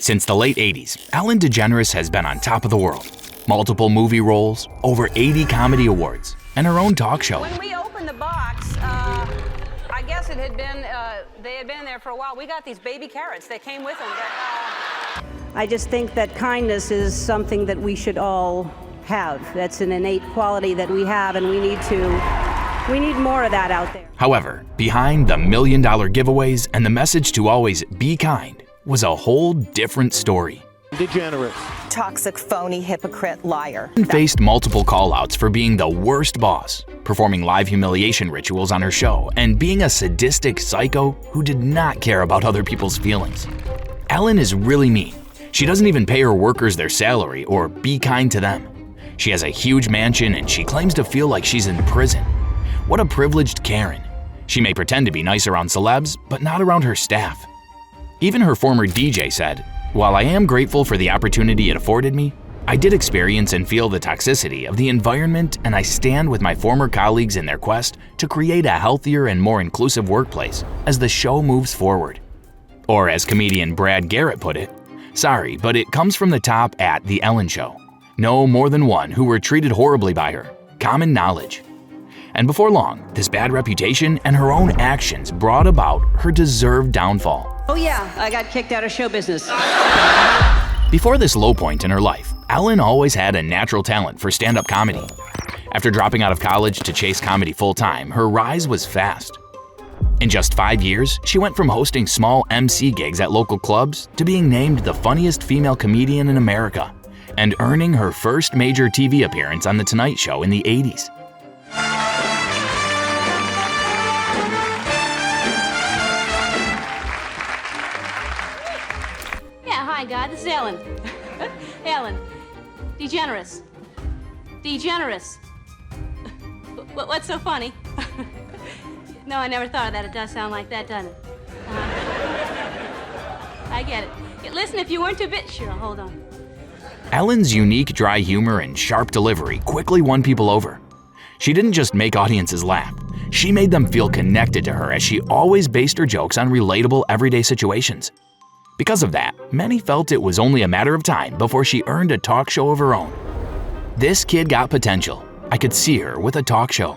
Since the late 80s, Ellen DeGeneres has been on top of the world. Multiple movie roles, over 80 comedy awards, and her own talk show. When we opened the box, I guess it had been, they had been there for a while. We got these baby carrots that came with them. I just think that kindness is something that we should all have. That's an innate quality that we have, and we need more of that out there. However, behind the $1 million giveaways and the message to always be kind was a whole different story. DeGeneres. Toxic, phony, hypocrite, liar. Ellen faced multiple call-outs for being the worst boss, performing live humiliation rituals on her show, and being a sadistic psycho who did not care about other people's feelings. Ellen is really mean. She doesn't even pay her workers their salary or be kind to them. She has a huge mansion and she claims to feel like she's in prison. What a privileged Karen. She may pretend to be nice around celebs, but not around her staff. Even her former DJ said, "While I am grateful for the opportunity it afforded me, I did experience and feel the toxicity of the environment, and I stand with my former colleagues in their quest to create a healthier and more inclusive workplace as the show moves forward." Or as comedian Brad Garrett put it, "Sorry, but it comes from the top at The Ellen Show. No more than one who were treated horribly by her. Common knowledge." And before long, this bad reputation and her own actions brought about her deserved downfall. Oh yeah, I got kicked out of show business. Before this low point in her life, Ellen always had a natural talent for stand-up comedy. After dropping out of college to chase comedy full-time, her rise was fast. In just 5 years, she went from hosting small MC gigs at local clubs to being named the funniest female comedian in America and earning her first major TV appearance on The Tonight Show in the 80s. Hi, God, this is Ellen. Ellen. DeGeneres. DeGeneres. What's so funny? No, I never thought of that. It does sound like that, doesn't it? I get it. Listen, if you weren't too bit... Sure, hold on. Ellen's unique dry humor and sharp delivery quickly won people over. She didn't just make audiences laugh. She made them feel connected to her as she always based her jokes on relatable everyday situations. Because of that, many felt it was only a matter of time before she earned a talk show of her own. This kid got potential. I could see her with a talk show.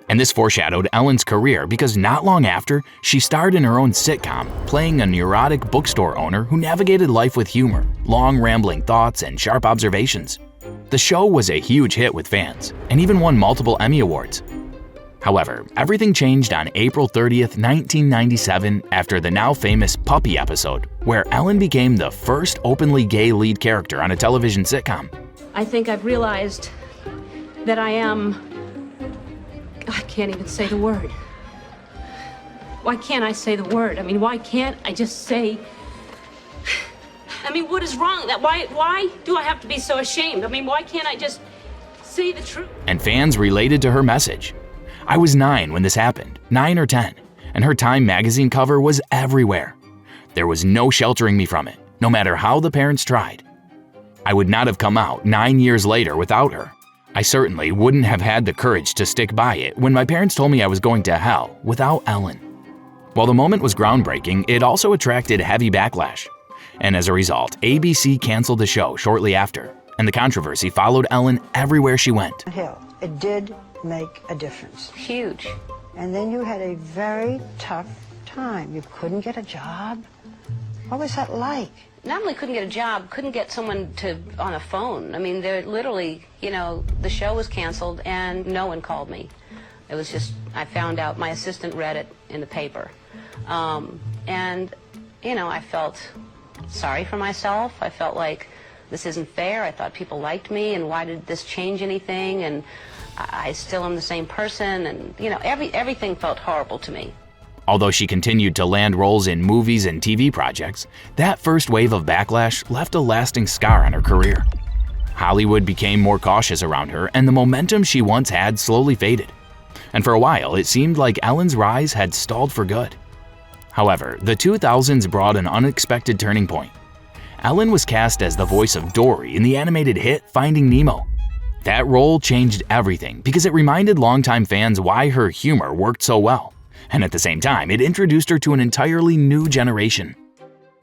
And this foreshadowed Ellen's career because not long after, she starred in her own sitcom, playing a neurotic bookstore owner who navigated life with humor, long rambling thoughts, and sharp observations. The show was a huge hit with fans, and even won multiple Emmy Awards. However, everything changed on April 30th, 1997 after the now famous Puppy episode, where Ellen became the first openly gay lead character on a television sitcom. I think I've realized that I can't even say the word. Why can't I say the word? I mean, why can't I just say... I mean, what is wrong? Why do I have to be so ashamed? I mean, why can't I just say the truth? And fans related to her message. I was 9 when this happened, 9 or 10, and her Time magazine cover was everywhere. There was no sheltering me from it, no matter how the parents tried. I would not have come out 9 years later without her. I certainly wouldn't have had the courage to stick by it when my parents told me I was going to hell without Ellen. While the moment was groundbreaking, it also attracted heavy backlash. And as a result, ABC canceled the show shortly after, and the controversy followed Ellen everywhere she went. Hell, it did make a difference. Huge. And then you had a very tough time. You couldn't get a job. What was that like? Not only couldn't get a job, couldn't get someone on a phone. I mean, they're literally, the show was canceled and no one called me. It was just, I found out, my assistant read it in the paper. And I felt sorry for myself. I felt like this isn't fair. I thought people liked me, and why did this change anything? And I still am the same person, and everything felt horrible to me. Although she continued to land roles in movies and TV projects, that first wave of backlash left a lasting scar on her career. Hollywood became more cautious around her, and the momentum she once had slowly faded. And for a while, it seemed like Ellen's rise had stalled for good. However, the 2000s brought an unexpected turning point. Ellen was cast as the voice of Dory in the animated hit Finding Nemo. That role changed everything because it reminded longtime fans why her humor worked so well. And at the same time, it introduced her to an entirely new generation.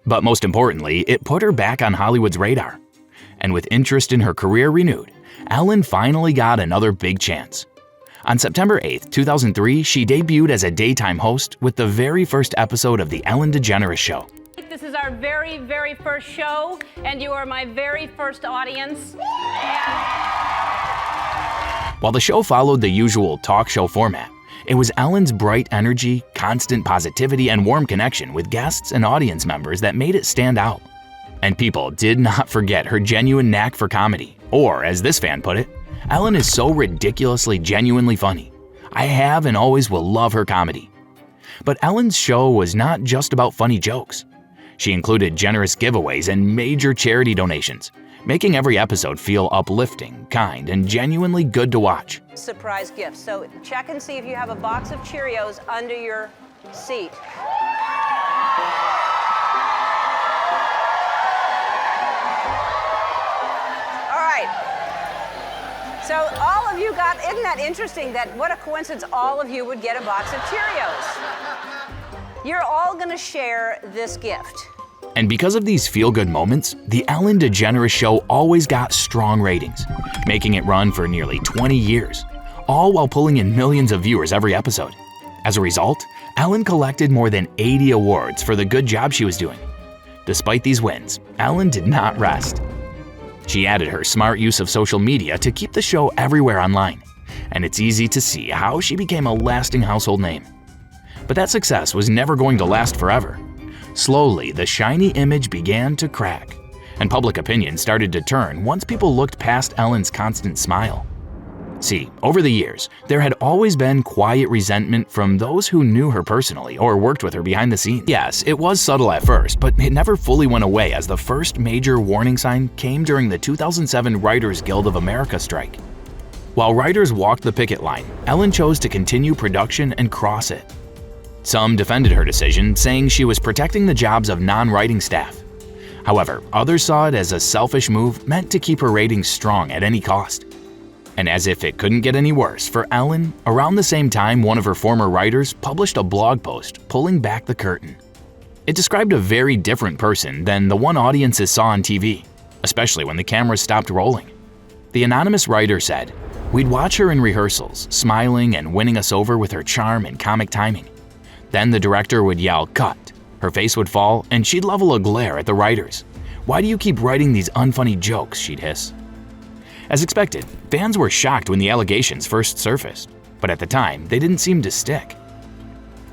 But most importantly, it put her back on Hollywood's radar. And with interest in her career renewed, Ellen finally got another big chance. On September 8, 2003, she debuted as a daytime host with the very first episode of The Ellen DeGeneres Show. This is our very, very first show, and you are my very first audience. While the show followed the usual talk show format, it was Ellen's bright energy, constant positivity, and warm connection with guests and audience members that made it stand out. And people did not forget her genuine knack for comedy, or as this fan put it, Ellen is so ridiculously genuinely funny. I have and always will love her comedy. But Ellen's show was not just about funny jokes. She included generous giveaways and major charity donations, making every episode feel uplifting, kind, and genuinely good to watch. Surprise gift. So check and see if you have a box of Cheerios under your seat. All right. So all of you got, isn't that interesting that what a coincidence all of you would get a box of Cheerios. You're all gonna share this gift. And because of these feel-good moments, The Ellen DeGeneres Show always got strong ratings, making it run for nearly 20 years, all while pulling in millions of viewers every episode. As a result, Ellen collected more than 80 awards for the good job she was doing. Despite these wins, Ellen did not rest. She added her smart use of social media to keep the show everywhere online, and it's easy to see how she became a lasting household name. But that success was never going to last forever. Slowly, the shiny image began to crack, and public opinion started to turn once people looked past Ellen's constant smile. See, over the years, there had always been quiet resentment from those who knew her personally or worked with her behind the scenes. Yes, it was subtle at first, but it never fully went away as the first major warning sign came during the 2007 Writers Guild of America strike. While writers walked the picket line, Ellen chose to continue production and cross it. Some defended her decision, saying she was protecting the jobs of non-writing staff. However, others saw it as a selfish move meant to keep her ratings strong at any cost. And as if it couldn't get any worse for Ellen, around the same time one of her former writers published a blog post pulling back the curtain. It described a very different person than the one audiences saw on TV, especially when the cameras stopped rolling. The anonymous writer said, "We'd watch her in rehearsals, smiling and winning us over with her charm and comic timing. Then the director would yell, 'Cut!' Her face would fall, and she'd level a glare at the writers. 'Why do you keep writing these unfunny jokes?' she'd hiss." As expected, fans were shocked when the allegations first surfaced, but at the time, they didn't seem to stick.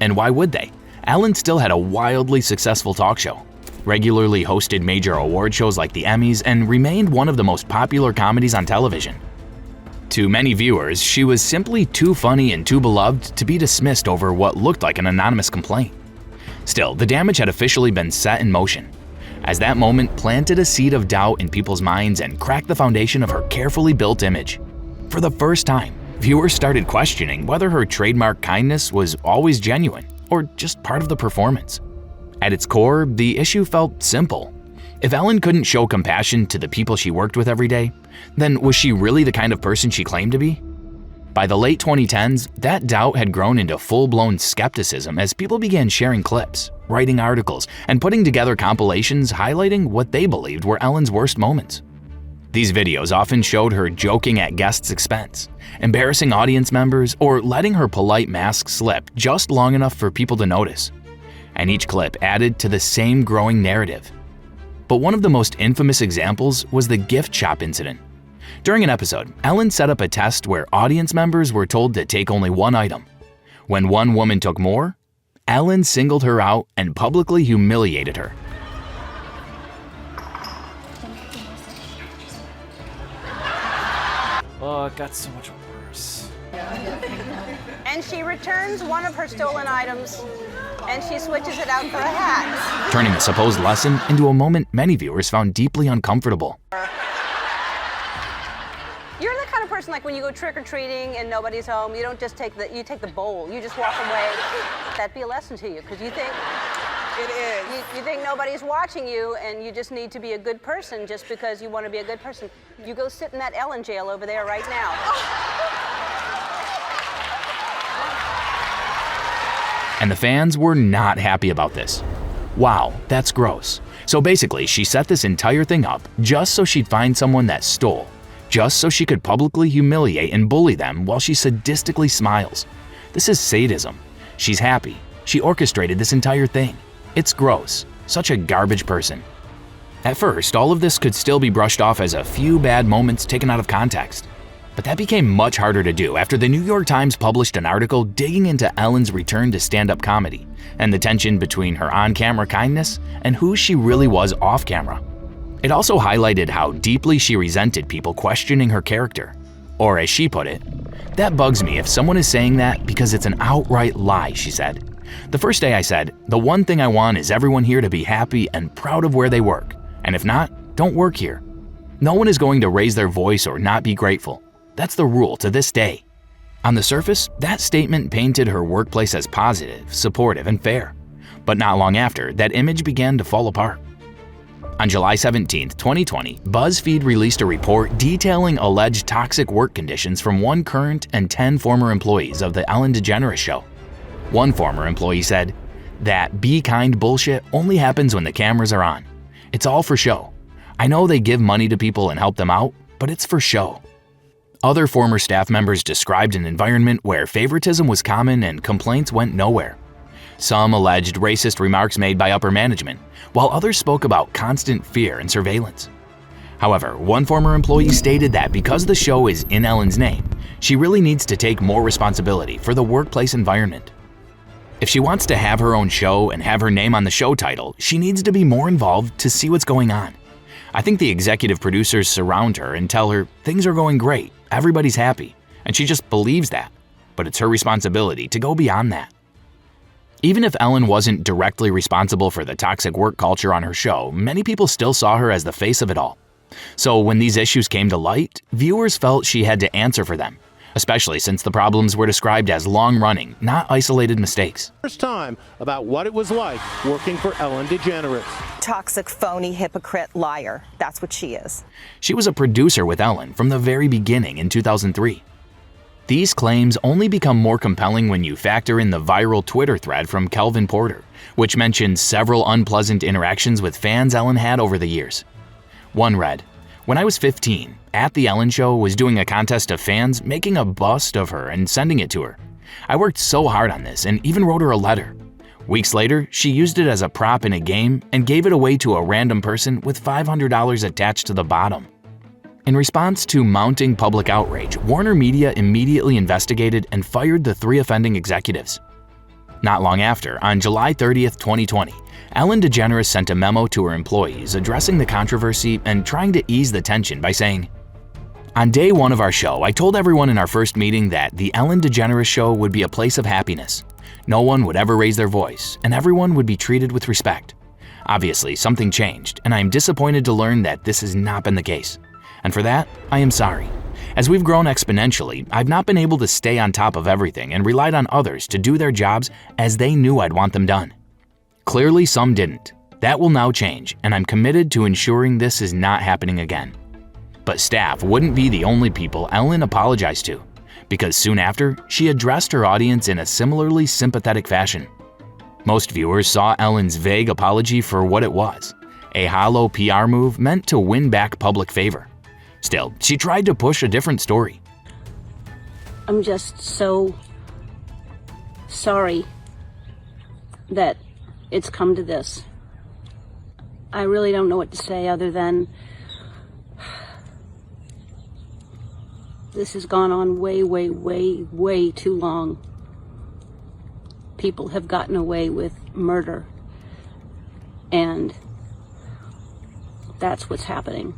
And why would they? Ellen still had a wildly successful talk show, regularly hosted major award shows like the Emmys, and remained one of the most popular comedies on television. To many viewers, she was simply too funny and too beloved to be dismissed over what looked like an anonymous complaint. Still, the damage had officially been set in motion, as that moment planted a seed of doubt in people's minds and cracked the foundation of her carefully built image. For the first time, viewers started questioning whether her trademark kindness was always genuine or just part of the performance. At its core, the issue felt simple. If Ellen couldn't show compassion to the people she worked with every day, then was she really the kind of person she claimed to be? By the late 2010s, that doubt had grown into full-blown skepticism as people began sharing clips, writing articles, and putting together compilations highlighting what they believed were Ellen's worst moments. These videos often showed her joking at guests' expense, embarrassing audience members, or letting her polite mask slip just long enough for people to notice. And each clip added to the same growing narrative. But one of the most infamous examples was the gift shop incident. During an episode, Ellen set up a test where audience members were told to take only one item. When one woman took more, Ellen singled her out and publicly humiliated her. Oh, it got so much worse. And she returns one of her stolen items and she switches it out for a hat. Turning a supposed lesson into a moment many viewers found deeply uncomfortable. You're the kind of person like when you go trick-or-treating and nobody's home, you don't just take you take the bowl, you just walk away. That'd be a lesson to you, because you think it is. You think nobody's watching you and you just need to be a good person just because you want to be a good person. You go sit in that Ellen jail over there right now. And the fans were not happy about this. Wow, that's gross. So basically, she set this entire thing up just so she'd find someone that stole, just so she could publicly humiliate and bully them while she sadistically smiles. This is sadism. She's happy. She orchestrated this entire thing. It's gross. Such a garbage person. At first, all of this could still be brushed off as a few bad moments taken out of context. But that became much harder to do after the New York Times published an article digging into Ellen's return to stand-up comedy and the tension between her on-camera kindness and who she really was off-camera. It also highlighted how deeply she resented people questioning her character. Or as she put it, "That bugs me if someone is saying that because it's an outright lie," she said. "The first day I said, the one thing I want is everyone here to be happy and proud of where they work. And if not, don't work here. No one is going to raise their voice or not be grateful. That's the rule to this day." On the surface, that statement painted her workplace as positive, supportive, and fair. But not long after, that image began to fall apart. On July 17, 2020, BuzzFeed released a report detailing alleged toxic work conditions from one current and 10 former employees of the Ellen DeGeneres show. One former employee said, "That be kind bullshit only happens when the cameras are on. It's all for show. I know they give money to people and help them out, but it's for show." Other former staff members described an environment where favoritism was common and complaints went nowhere. Some alleged racist remarks made by upper management, while others spoke about constant fear and surveillance. However, one former employee stated that because the show is in Ellen's name, she really needs to take more responsibility for the workplace environment. If she wants to have her own show and have her name on the show title, she needs to be more involved to see what's going on. I think the executive producers surround her and tell her things are going great, everybody's happy, and she just believes that, but it's her responsibility to go beyond that. Even if Ellen wasn't directly responsible for the toxic work culture on her show, many people still saw her as the face of it all. So when these issues came to light, viewers felt she had to answer for them, especially since the problems were described as long-running, not isolated mistakes. First time about what it was like working for Ellen DeGeneres. Toxic, phony, hypocrite, liar. That's what she is. She was a producer with Ellen from the very beginning in 2003. These claims only become more compelling when you factor in the viral Twitter thread from Kelvin Porter, which mentions several unpleasant interactions with fans Ellen had over the years. One read, "When I was 15, at the Ellen Show was doing a contest of fans making a bust of her and sending it to her. I worked so hard on this and even wrote her a letter. Weeks later, she used it as a prop in a game and gave it away to a random person with $500 attached to the bottom." In response to mounting public outrage, Warner Media immediately investigated and fired the 3 offending executives. Not long after, on July 30, 2020, Ellen DeGeneres sent a memo to her employees addressing the controversy and trying to ease the tension by saying, "On day 1 of our show, I told everyone in our first meeting that the Ellen DeGeneres show would be a place of happiness. No one would ever raise their voice, and everyone would be treated with respect. Obviously, something changed, and I am disappointed to learn that this has not been the case. And for that, I am sorry. As we've grown exponentially, I've not been able to stay on top of everything and relied on others to do their jobs as they knew I'd want them done. Clearly, some didn't. That will now change, and I'm committed to ensuring this is not happening again." But staff wouldn't be the only people Ellen apologized to, because soon after, she addressed her audience in a similarly sympathetic fashion. Most viewers saw Ellen's vague apology for what it was, a hollow PR move meant to win back public favor. Still, she tried to push a different story. I'm just so sorry that it's come to this. I really don't know what to say other than this has gone on way, way, way, way too long. People have gotten away with murder, and that's what's happening.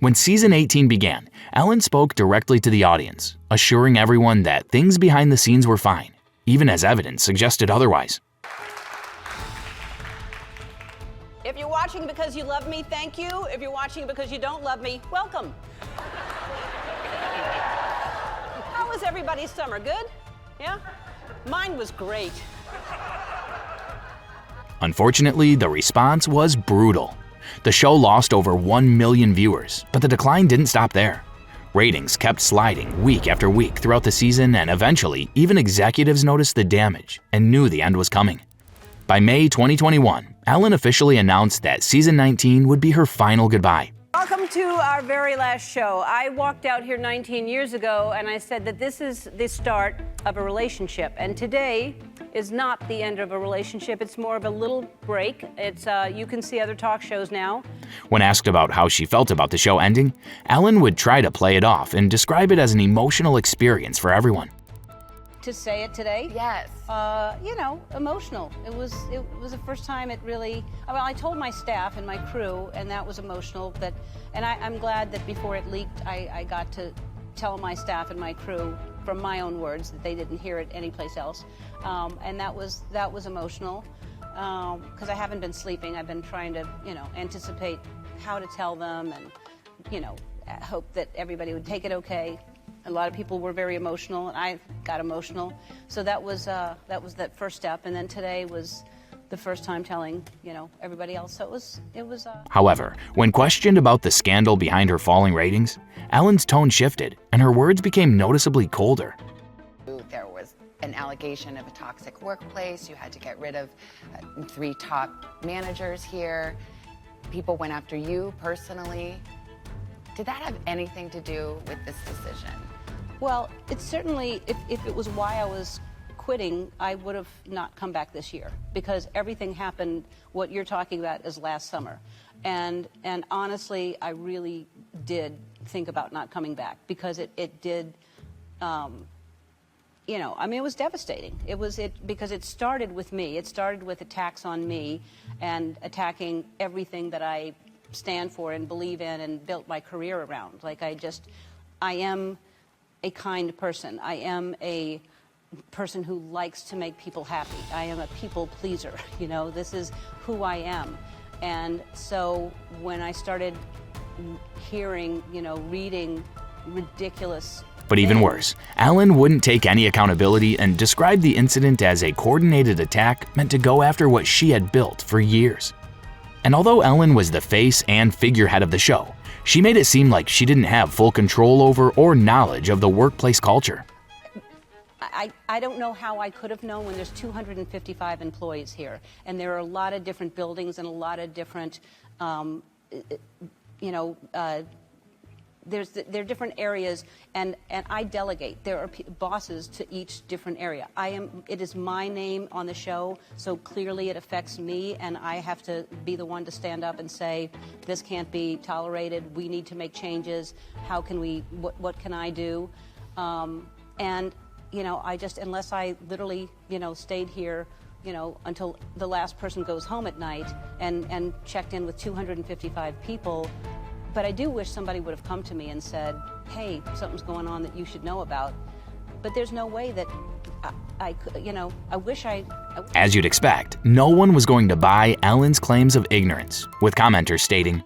When season 18 began, Ellen spoke directly to the audience, assuring everyone that things behind the scenes were fine, even as evidence suggested otherwise. If you're watching because you love me, thank you. If you're watching because you don't love me, welcome. How was everybody's summer? Good? Yeah? Mine was great. Unfortunately, the response was brutal. The show lost over 1 million viewers, but the decline didn't stop there. Ratings kept sliding week after week throughout the season, and eventually, even executives noticed the damage and knew the end was coming. By May 2021, Ellen officially announced that season 19 would be her final goodbye. Welcome to our very last show. I walked out here 19 years ago and I said that this is the start of a relationship. And today is not the end of a relationship. It's more of a little break. It's you can see other talk shows now. When asked about how she felt about the show ending, Ellen would try to play it off and describe it as an emotional experience for everyone. To say it today? Yes. You know, emotional. It was the first time it really. Well, I told my staff and my crew, and that was emotional. And I'm glad that before it leaked, I got to tell my staff and my crew from my own words that they didn't hear it anyplace else, and that was emotional because I haven't been sleeping. I've been trying to anticipate how to tell them, and hope that everybody would take it okay. A lot of people were very emotional, and I got emotional. So that was that first step, and then today was the first time telling everybody else. So it was. However, when questioned about the scandal behind her falling ratings, Ellen's tone shifted, and her words became noticeably colder. There was an allegation of a toxic workplace. You had to get rid of 3 top managers here. People went after you personally. Did that have anything to do with this decision? Well, it certainly, if it was why I was quitting, I would have not come back this year, because everything happened, what you're talking about, is last summer. And honestly, I really did think about not coming back, because it did, I mean, it was devastating. Because it started with me. It started with attacks on me and attacking everything that I stand for and believe in and built my career around. Like, I am a kind person. I am a person who likes to make people happy. I am a people pleaser. This is who I am. And so when I started hearing, reading ridiculous But even worse, Ellen wouldn't take any accountability and described the incident as a coordinated attack meant to go after what she had built for years. And although Ellen was the face and figurehead of the show, she made it seem like she didn't have full control over or knowledge of the workplace culture. I don't know how I could have known when there's 255 employees here, and there are a lot of different buildings and a lot of different, there are different areas, and I delegate. There are bosses to each different area. It is my name on the show, so clearly it affects me, and I have to be the one to stand up and say, this can't be tolerated. We need to make changes. How can we? What can I do? Unless I literally, stayed here, until the last person goes home at night and checked in with 255 people. But I do wish somebody would have come to me and said, hey, something's going on that you should know about. But there's no way that I could, I wish I... As you'd expect, no one was going to buy Ellen's claims of ignorance, with commenters stating,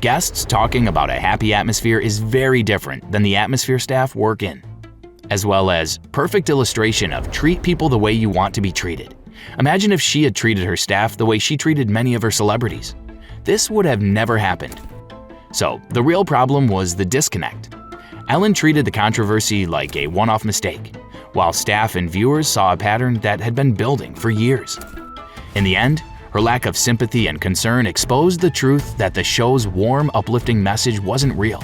guests talking about a happy atmosphere is very different than the atmosphere staff work in. As well as, perfect illustration of treat people the way you want to be treated. Imagine if she had treated her staff the way she treated many of her celebrities. This would have never happened. So, the real problem was the disconnect. Ellen treated the controversy like a one-off mistake, while staff and viewers saw a pattern that had been building for years. In the end, her lack of sympathy and concern exposed the truth that the show's warm, uplifting message wasn't real.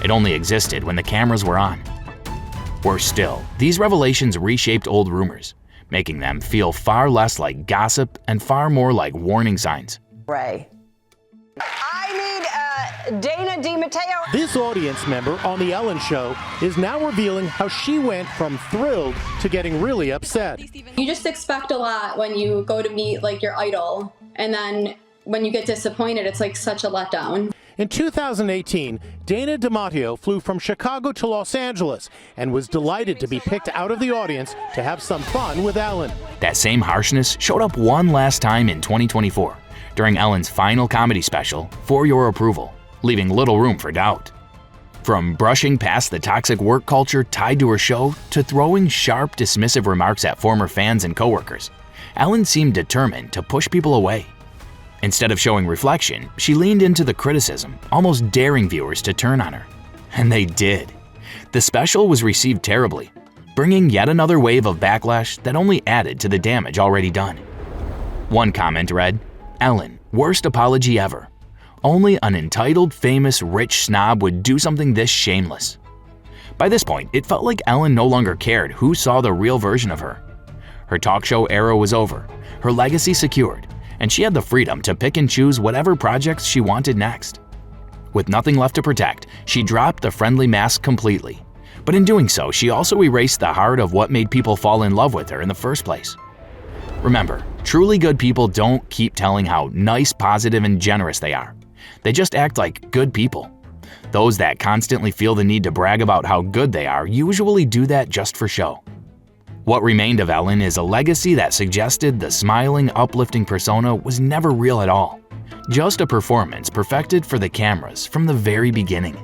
It only existed when the cameras were on. Worse still, these revelations reshaped old rumors, making them feel far less like gossip and far more like warning signs. Ray. Dana DiMatteo. This audience member on The Ellen Show is now revealing how she went from thrilled to getting really upset. You just expect a lot when you go to meet your idol, and then when you get disappointed, it's like such a letdown. In 2018, Dana DiMatteo flew from Chicago to Los Angeles and was delighted to be picked out of the audience to have some fun with Ellen. That same harshness showed up one last time in 2024, during Ellen's final comedy special, For Your Approval, leaving little room for doubt. From brushing past the toxic work culture tied to her show to throwing sharp, dismissive remarks at former fans and coworkers, Ellen seemed determined to push people away. Instead of showing reflection, she leaned into the criticism, almost daring viewers to turn on her. And they did. The special was received terribly, bringing yet another wave of backlash that only added to the damage already done. One comment read, Ellen, worst apology ever. Only an entitled, famous, rich snob would do something this shameless. By this point, it felt like Ellen no longer cared who saw the real version of her. Her talk show era was over, her legacy secured, and she had the freedom to pick and choose whatever projects she wanted next. With nothing left to protect, she dropped the friendly mask completely. But in doing so, she also erased the heart of what made people fall in love with her in the first place. Remember, truly good people don't keep telling how nice, positive, and generous they are. They just act like good people. Those that constantly feel the need to brag about how good they are usually do that just for show. What remained of Ellen is a legacy that suggested the smiling, uplifting persona was never real at all. Just a performance perfected for the cameras from the very beginning.